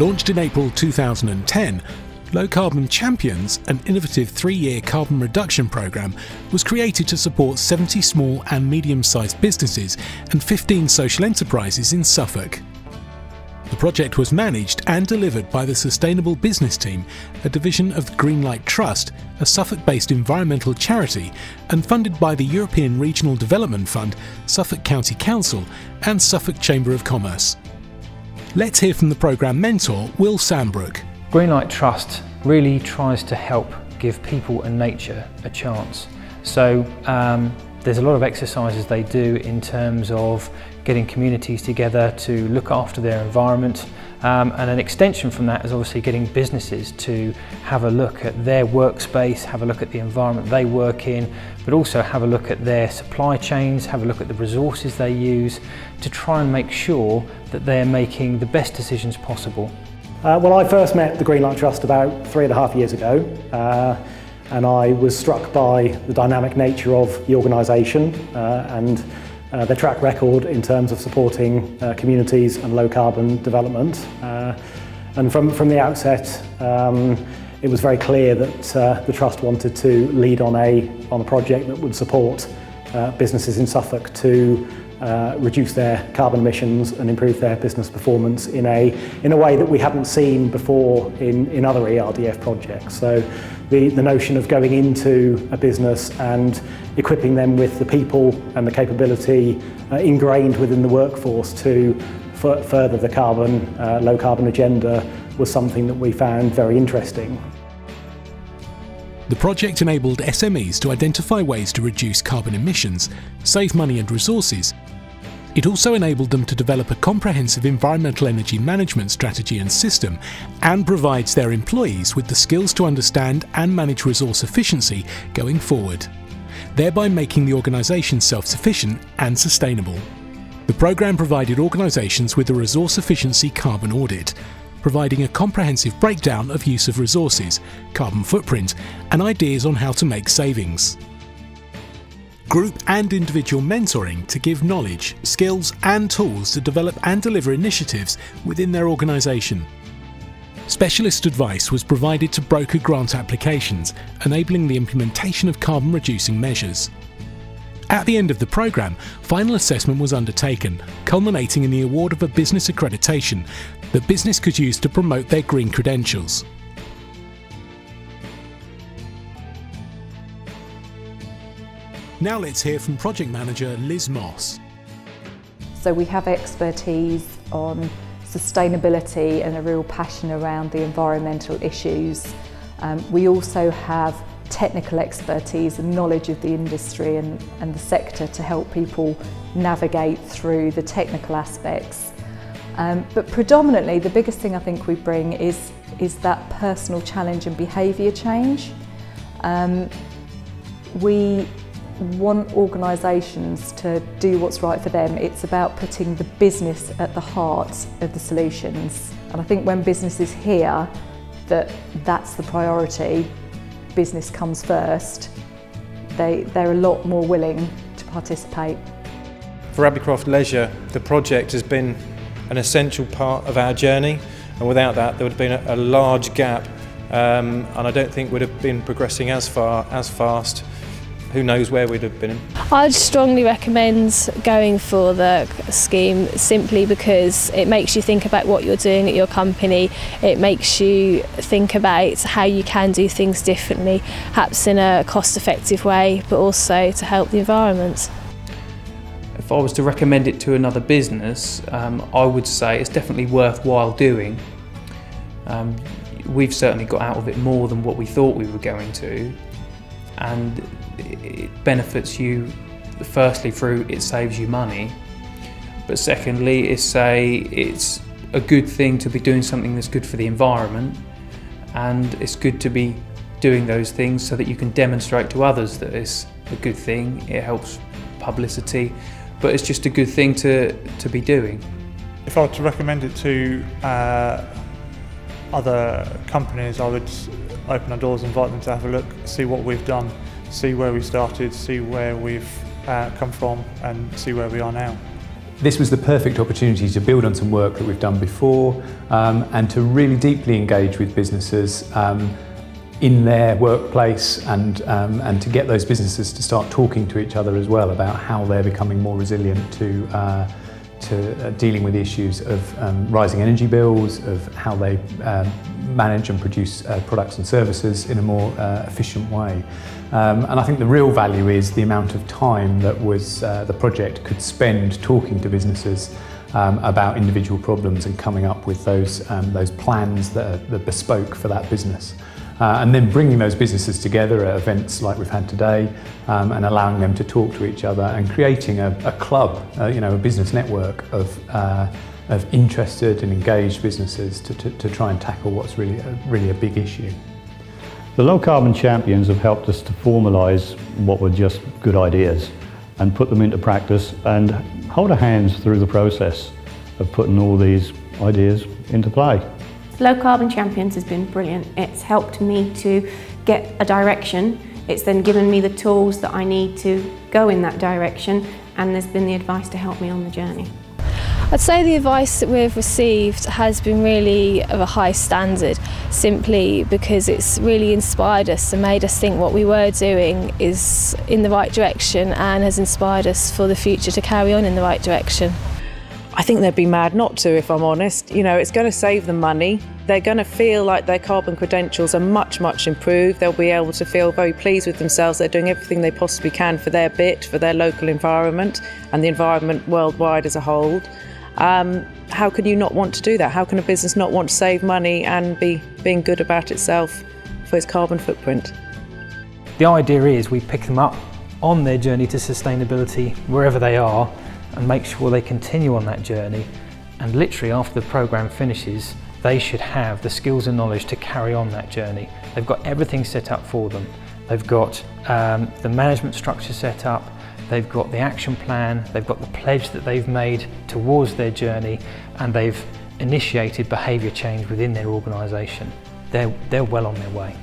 Launched in April 2010, Low Carbon Champions, an innovative 3-year carbon reduction programme, was created to support 70 small and medium-sized businesses and 15 social enterprises in Suffolk. The project was managed and delivered by the Sustainable Business Team, a division of the Greenlight Trust, a Suffolk-based environmental charity, and funded by the European Regional Development Fund, Suffolk County Council and Suffolk Chamber of Commerce. Let's hear from the programme mentor, Will Sandbrook. Greenlight Trust really tries to help give people and nature a chance. So there's a lot of exercises they do in terms of getting communities together to look after their environment, and an extension from that is obviously getting businesses to have a look at their workspace, have a look at the environment they work in, but also have a look at their supply chains, have a look at the resources they use to try and make sure that they're making the best decisions possible. Well, I first met the Greenlight Trust about 3.5 years ago, and I was struck by the dynamic nature of the organisation and their track record in terms of supporting communities and low carbon development. And from the outset, it was very clear that the Trust wanted to lead on a project that would support businesses in Suffolk to reduce their carbon emissions and improve their business performance in a way that we haven't seen before in other ERDF projects. So the notion of going into a business and equipping them with the people and the capability ingrained within the workforce to further the low carbon agenda was something that we found very interesting. The project enabled SMEs to identify ways to reduce carbon emissions, save money and resources. It also enabled them to develop a comprehensive environmental energy management strategy and system, and provides their employees with the skills to understand and manage resource efficiency going forward, thereby making the organisation self-sufficient and sustainable. The programme provided organisations with a resource efficiency carbon audit, providing a comprehensive breakdown of use of resources, carbon footprint, and ideas on how to make savings. Group and individual mentoring to give knowledge, skills and tools to develop and deliver initiatives within their organisation. Specialist advice was provided to broker grant applications, enabling the implementation of carbon reducing measures. At the end of the programme, final assessment was undertaken, culminating in the award of a business accreditation that business could use to promote their green credentials. Now let's hear from Project Manager Liz Moss. So we have expertise on sustainability and a real passion around the environmental issues. We also have technical expertise and knowledge of the industry and the sector to help people navigate through the technical aspects. But predominantly the biggest thing I think we bring is that personal challenge and behaviour change. We want organisations to do what's right for them. It's about putting the business at the heart of the solutions. And I think when businesses hear that that's the priority, business comes first, they're a lot more willing to participate. For Abbeycroft Leisure, the project has been an essential part of our journey, and without that there would have been a large gap, and I don't think we'd have been progressing as fast. Who knows where we'd have been. I'd strongly recommend going for the scheme simply because it makes you think about what you're doing at your company. It makes you think about how you can do things differently, perhaps in a cost-effective way, but also to help the environment. If I was to recommend it to another business, I would say it's definitely worthwhile doing. We've certainly got out of it more than what we thought we were going to, and it benefits you firstly through it saves you money, but secondly it's a good thing to be doing something that's good for the environment, and it's good to be doing those things so that you can demonstrate to others that it's a good thing. It helps publicity, but it's just a good thing to be doing. If I were to recommend it to other companies, I would open our doors, invite them to have a look, see what we've done, see where we started, see where we've come from and see where we are now. This was the perfect opportunity to build on some work that we've done before and to really deeply engage with businesses in their workplace and to get those businesses to start talking to each other as well about how they're becoming more resilient to dealing with the issues of rising energy bills, of how they manage and produce products and services in a more efficient way. And I think the real value is the amount of time that the project could spend talking to businesses about individual problems and coming up with those plans that are bespoke for that business. And then bringing those businesses together at events like we've had today and allowing them to talk to each other and creating a club, a business network of interested and engaged businesses to try and tackle what's really a big issue. The Low Carbon Champions have helped us to formalise what were just good ideas and put them into practice and hold our hands through the process of putting all these ideas into play. Low Carbon Champions has been brilliant. It's helped me to get a direction. It's then given me the tools that I need to go in that direction, and there's been the advice to help me on the journey. I'd say the advice that we've received has been really of a high standard, simply because it's really inspired us and made us think what we were doing is in the right direction and has inspired us for the future to carry on in the right direction. I think they'd be mad not to, if I'm honest. You know, it's going to save them money. They're going to feel like their carbon credentials are much, much improved. They'll be able to feel very pleased with themselves. They're doing everything they possibly can for their bit, for their local environment and the environment worldwide as a whole. How can you not want to do that? How can a business not want to save money and be being good about itself for its carbon footprint? The idea is we pick them up on their journey to sustainability wherever they are and make sure they continue on that journey, and literally after the programme finishes they should have the skills and knowledge to carry on that journey. They've got everything set up for them. They've got the management structure set up, they've got the action plan, they've got the pledge that they've made towards their journey, and they've initiated behaviour change within their organisation. They're well on their way.